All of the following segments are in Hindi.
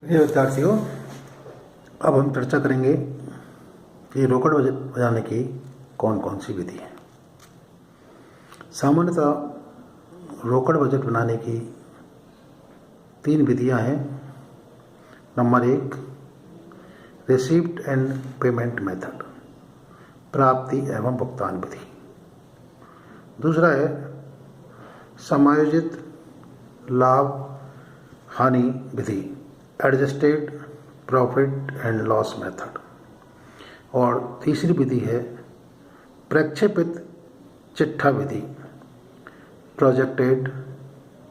प्रिय विद्यार्थियों, अब हम चर्चा करेंगे कि रोकड़ बजट बनाने की कौन कौन सी विधि है। सामान्यतः रोकड़ बजट बनाने की 3 विधियां हैं। Number 1, receipt and payment method, प्राप्ति एवं भुगतान विधि। दूसरा है समायोजित लाभ हानि विधि, adjusted profit and loss method. और तीसरी विधि है प्रक्षेपित चिट्ठा विधि, प्रोजेक्टेड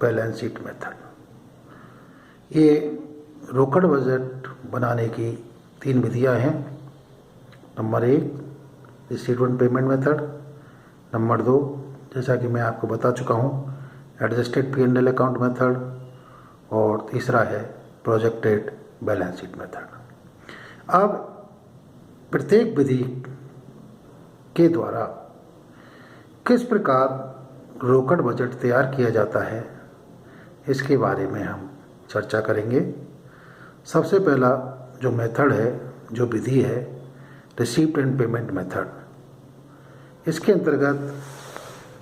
बैलेंस शीट मेथड। ये रोकड़ बजट बनाने की 3 विधियां हैं। Number 1, receipt and payment method. Number 2, जैसा कि मैं आपको बता चुका हूँ, एडजस्टेड P&L अकाउंट मेथड। और तीसरा है प्रोजेक्टेड बैलेंस शीट मेथड। अब प्रत्येक विधि के द्वारा किस प्रकार रोकड़ बजट तैयार किया जाता है, इसके बारे में हम चर्चा करेंगे। सबसे पहला जो मेथड है, जो विधि है, रिसीप्ट एंड पेमेंट मेथड। इसके अंतर्गत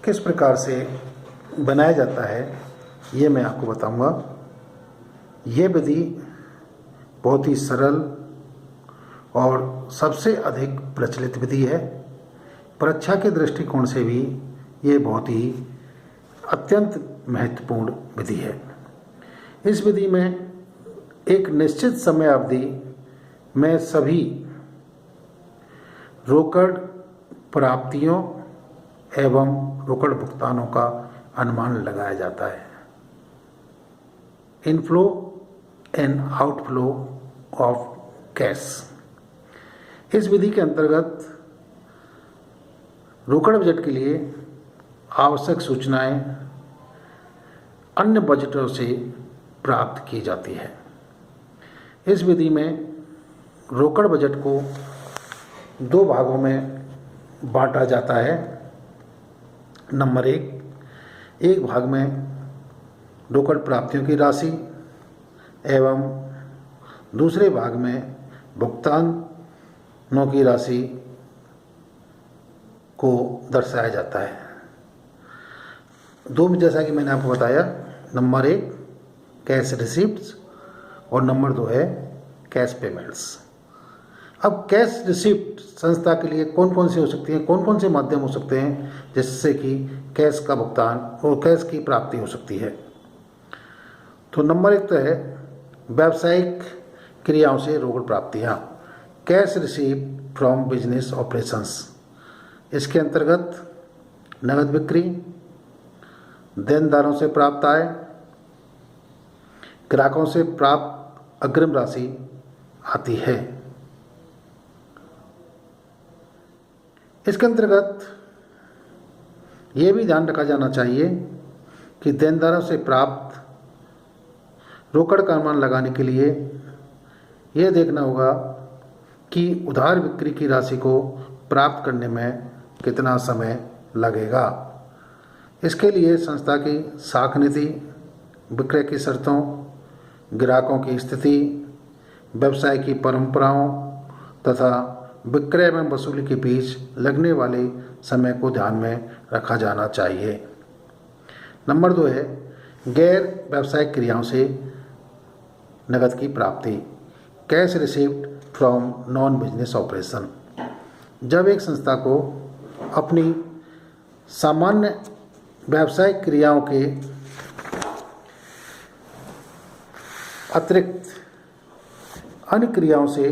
किस प्रकार से बनाया जाता है, ये मैं आपको बताऊंगा। ये विधि बहुत ही सरल और सबसे अधिक प्रचलित विधि है। परीक्षा के दृष्टिकोण से भी ये बहुत ही अत्यंत महत्वपूर्ण विधि है। इस विधि में एक निश्चित समय अवधि में सभी रोकड़ प्राप्तियों एवं रोकड़ भुगतानों का अनुमान लगाया जाता है। Inflow and outflow of cash. इस विधि के अंतर्गत रोकड़ बजट के लिए आवश्यक सूचनाएं अन्य बजटों से प्राप्त की जाती है। इस विधि में रोकड़ बजट को 2 भागों में बांटा जाता है। नंबर 1, एक भाग में रोकड़ प्राप्तियों की राशि एवं दूसरे भाग में भुगतानों की राशि को दर्शाया जाता है। दो में, जैसा कि मैंने आपको बताया, नंबर 1 कैश रिसिप्ट्स और नंबर 2 है कैश पेमेंट्स। अब कैश रिसिप्ट संस्था के लिए कौन कौन सी हो सकती हैं, कौन कौन से माध्यम हो सकते हैं जिससे कि कैश का भुगतान और कैश की प्राप्ति हो सकती है। तो नंबर 1 तो है व्यावसायिक क्रियाओं से रोकड़ प्राप्तियाँ, cash receive from business operations. इसके अंतर्गत नगद बिक्री, देनदारों से प्राप्त आय, ग्राहकों से प्राप्त अग्रिम राशि आती है। इसके अंतर्गत ये भी ध्यान रखा जाना चाहिए कि देनदारों से प्राप्त रोकड़ का अनुमान लगाने के लिए यह देखना होगा कि उधार बिक्री की राशि को प्राप्त करने में कितना समय लगेगा। इसके लिए संस्था की साख नीति, विक्रय की शर्तों, ग्राहकों की स्थिति, व्यवसाय की परंपराओं तथा विक्रय एवं वसूली के बीच लगने वाले समय को ध्यान में रखा जाना चाहिए। नंबर 2 है गैर व्यावसायिक क्रियाओं से नगद की प्राप्ति, cash received from non business operation. जब एक संस्था को अपनी सामान्य व्यावसायिक क्रियाओं के अतिरिक्त अन्य क्रियाओं से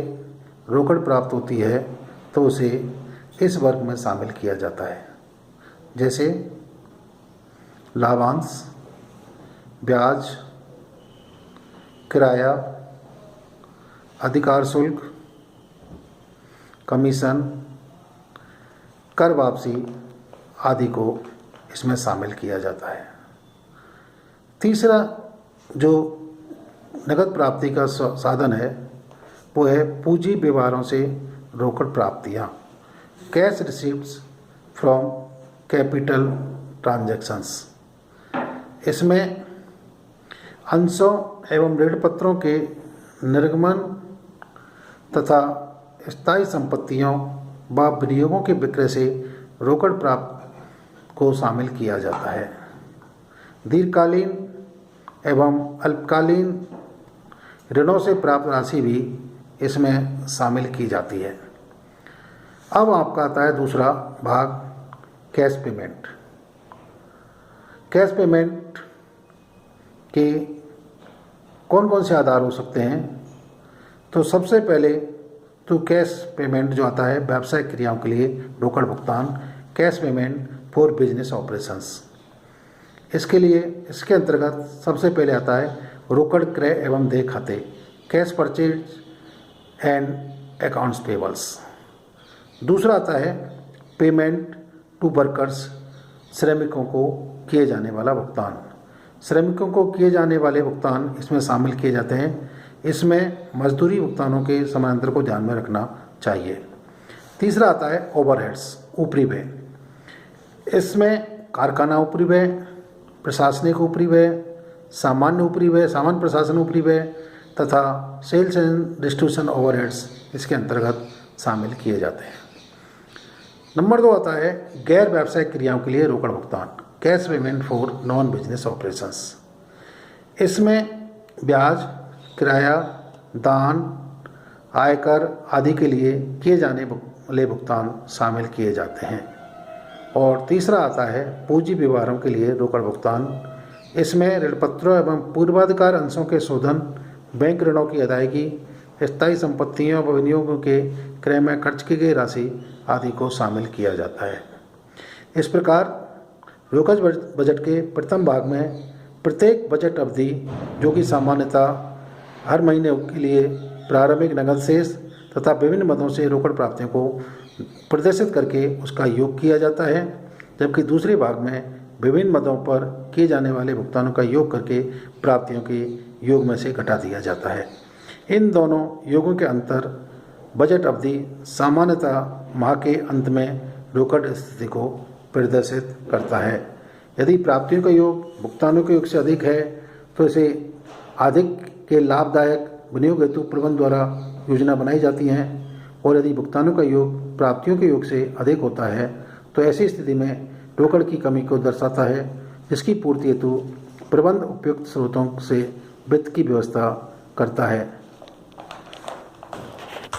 रोकड़ प्राप्त होती है तो उसे इस वर्ग में शामिल किया जाता है, जैसे लाभांश, ब्याज, किराया, अधिकार शुल्क, कमीशन, कर वापसी आदि को इसमें शामिल किया जाता है। तीसरा जो नगद प्राप्ति का साधन है वो है पूंजी व्यवहारों से रोकड़ प्राप्तियाँ, cash receipts from capital transactions. इसमें अंशों एवं ऋण पत्रों के निर्गमन तथा स्थायी संपत्तियों व विनियोगों के विक्रय से रोकड़ प्राप्त को शामिल किया जाता है। दीर्घकालीन एवं अल्पकालीन ऋणों से प्राप्त राशि भी इसमें शामिल की जाती है। अब आपका आता है दूसरा भाग, कैश पेमेंट। कैश पेमेंट के कौन कौन से आधार हो सकते हैं? तो सबसे पहले तो कैश पेमेंट जो आता है व्यावसायिक क्रियाओं के लिए रोकड़ भुगतान, cash payment for business operations. इसके लिए इसके अंतर्गत सबसे पहले आता है रोकड़ क्रय एवं देय खाते, cash purchase and accounts payables. दूसरा आता है पेमेंट टू वर्कर्स, श्रमिकों को किए जाने वाला भुगतान। श्रमिकों को किए जाने वाले भुगतान इसमें शामिल किए जाते हैं। इसमें मजदूरी भुगतानों के समानांतर को ध्यान में रखना चाहिए। तीसरा आता है ओवरहेड्स, ऊपरी व्यय। इसमें कारखाना ऊपरी व्यय, प्रशासनिक ऊपरी व्यय, सामान्य ऊपरी व्यय, सामान्य प्रशासन ऊपरी व्यय तथा सेल्स एंड डिस्ट्रीब्यूशन ओवरहेड्स इसके अंतर्गत शामिल किए जाते हैं। नंबर 2 आता है गैर व्यावसायिक क्रियाओं के लिए रोकड़ भुगतान, cash payment for non business operations. इसमें ब्याज, किराया, दान, आयकर आदि के लिए किए जाने वाले भुगतान शामिल किए जाते हैं। और तीसरा आता है पूंजी व्यवहारों के लिए रोकड़ भुगतान। इसमें ऋणपत्रों एवं पूर्वाधिकार अंशों के शोधन, बैंक ऋणों की अदायगी, स्थायी संपत्तियों व विनियोगों के क्रय में खर्च की गई राशि आदि को शामिल किया जाता है। इस प्रकार रोकड़ बजट के प्रथम भाग में प्रत्येक बजट अवधि, जो कि सामान्यतः हर महीने के लिए प्रारंभिक नगद शेष तथा विभिन्न मदों से रोकड़ प्राप्तियों को प्रदर्शित करके उसका योग किया जाता है, जबकि दूसरे भाग में विभिन्न मदों पर किए जाने वाले भुगतानों का योग करके प्राप्तियों के योग में से घटा दिया जाता है। इन दोनों योगों के अंतर बजट अवधि सामान्यतः माह के अंत में रोकड़ स्थिति को प्रदर्शित करता है। यदि प्राप्तियों का योग भुगतानों के योग से अधिक है तो इसे अधिक के लाभदायक विनियोग हेतु प्रबंध द्वारा योजना बनाई जाती हैं, और यदि भुगतानों का योग प्राप्तियों के योग से अधिक होता है तो ऐसी स्थिति में रोकड़ की कमी को दर्शाता है, जिसकी पूर्ति हेतु प्रबंध उपयुक्त स्रोतों से वित्त की व्यवस्था करता है।